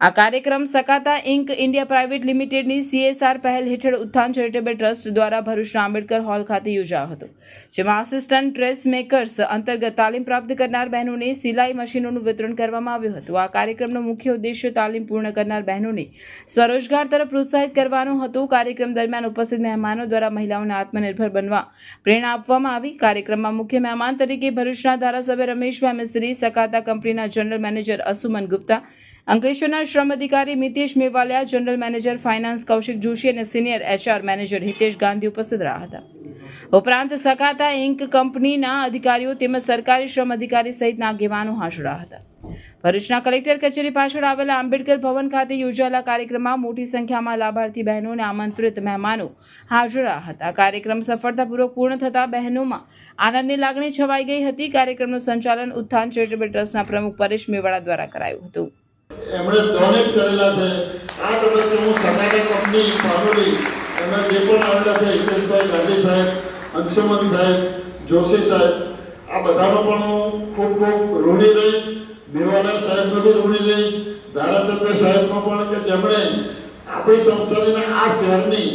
આ કાર્યક્રમ સકાતા ink India private લિમિટેડની CSR પહેલ હેઠળ ઉત્થાન ચેરિટેબલ ટ્રસ્ટ દ્વારા ભરૂચના આંબેડકર હોલ ખાતે યોજાયો હતો, જેમાં આસિસ્ટન્ટ ડ્રેસ મેકર્સ અંતર્ગત તાલીમ પ્રાપ્ત કરનાર બહેનોને સિલાઈ મશીનોનું વિતરણ કરવામાં આવ્યું હતું. આ કાર્યક્રમનો મુખ્ય ઉદ્દેશ્ય તાલીમ પૂર્ણ કરનાર બહેનોને સ્વરોજગાર તરફ પ્રોત્સાહિત કરવાનો હતો. કાર્યક્રમ દરમિયાન ઉપસ્થિત મહેમાનો દ્વારા મહિલાઓને આત્મનિર્ભર બનવા પ્રેરણા આપવામાં આવી. કાર્યક્રમમાં મુખ્ય મહેમાન તરીકે ભરૂચના ધારાસભ્ય રમેશભાઈ મિસ્ત્રી, સકાતા કંપનીના જનરલ મેનેજર અસુમન ગુપ્તા, અંકલેશ્વરના શ્રમ અધિકારી Mitesh Mevaliya, general manager finance Kaushik Joshi અને senior HR manager Hitesh Gandhi ઉપસ્થિત રહ્યા હતા. ઉપરાંત સકાતા ઇન્ક કંપનીના અધિકારીઓ તેમજ સરકારી શ્રમ અધિકારી સહિતના આગેવાનો હાજર રહ્યા હતા. ભરૂચના કલેક્ટર કચેરી પાછળ આવેલા આંબેડકર ભવન ખાતે યોજાયેલા કાર્યક્રમમાં મોટી સંખ્યામાં લાભાર્થી બહેનો અને આમંત્રિત મહેમાનો હાજર રહ્યા હતા. કાર્યક્રમ સફળતાપૂર્વક પૂર્ણ થતા બહેનોમાં આનંદની લાગણી છવાઈ ગઈ હતી. કાર્યક્રમનું સંચાલન ઉત્થાન ચેરિટેબલ ટ્રસ્ટના પ્રમુખ પરેશ મેવાડા દ્વારા કરાયું હતું. એમણે ડોનેટ કરેલા છે. આ તબક્કે હું સકાતા કંપની ફાર્મલી એમાં જે પણ આવેલા છે, હિતેશભાઈ ગાંધી સાહેબ, અંશુમન સાહેબ, જોશી સાહેબ, આ બધાનો પણ હું ખૂબ ખૂબ ઋણી રહીશ. મેવાલા સાહેબનો બી ઋણી રહીશ, ધારાસભ્ય સાહેબનો પણ, કે જેમણે આપણી સંસ્થાની આ શહેરની,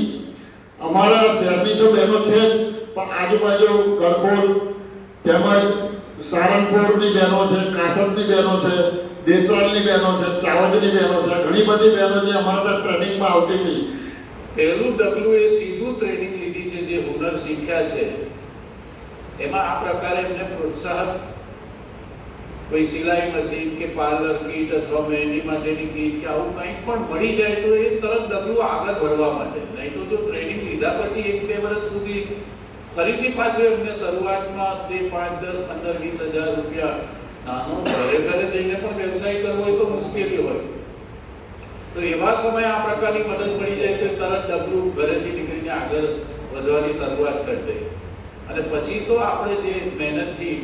અમારા શહેરની તો બહેનો છે પણ આજુબાજુ ગણપોર તેમજ સારંગપુરની બહેનો છે, કાસરની બહેનો છે, દેત્રાલની બહેનો છે, ચાવડની બહેનો છે, ઘણી બધી બહેનો જે અમારા ત્યાં ટ્રેનિંગમાં આવતી હતી. પહેલું ડગલું એ સીધું ટ્રેનિંગ લીધી છે, જે હુનર શીખ્યા છે એમાં આ પ્રકારે એમને પ્રોત્સાહન, કોઈ સિલાઈ મશીન કે પાર્લર કીટ અથવા મહેંદી માટેની કીટ કે આવું કંઈક પણ મળી જાય તો એ તરત ડગલું આગળ વધવા માટે. નહીં તો જો ટ્રેનિંગ લીધા પછી 1-2 વર્ષ સુધી ફરીથી પાછું એમને શરૂઆતમાં તે 5, 10, 15, 20 હજાર રૂપિયા નાનો ઘરે જઈને પણ વ્યવસાય કરવો હોય તો મુશ્કેલી હોય. તો એવા સમયે આ પ્રકારની મદદ મળી જાય તો તરત ડગલું ઘરેથી નીકળીને આગળ વધવાની શરૂઆત કરી દે. અને પછી તો આપણે જે મહેનતથી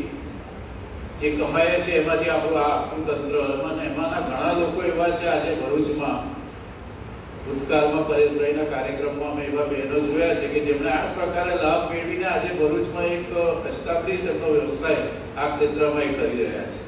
જે કમાઈએ છીએ એમાંથી આપણું આખું તંત્ર, એમાંના ઘણા લોકો એવા છે આજે ભરૂચમાં, ભૂતકાળમાં પરેશભાઈના કાર્યક્રમમાં અમે એવા બહેનો જોયા છે કે જેમણે આ પ્રકારે લાભ મેળવીને આજે ભરૂચમાં એક એસ્ટાબ્લિશ એમનો વ્યવસાય આ ક્ષેત્રમાં કરી રહ્યા છે.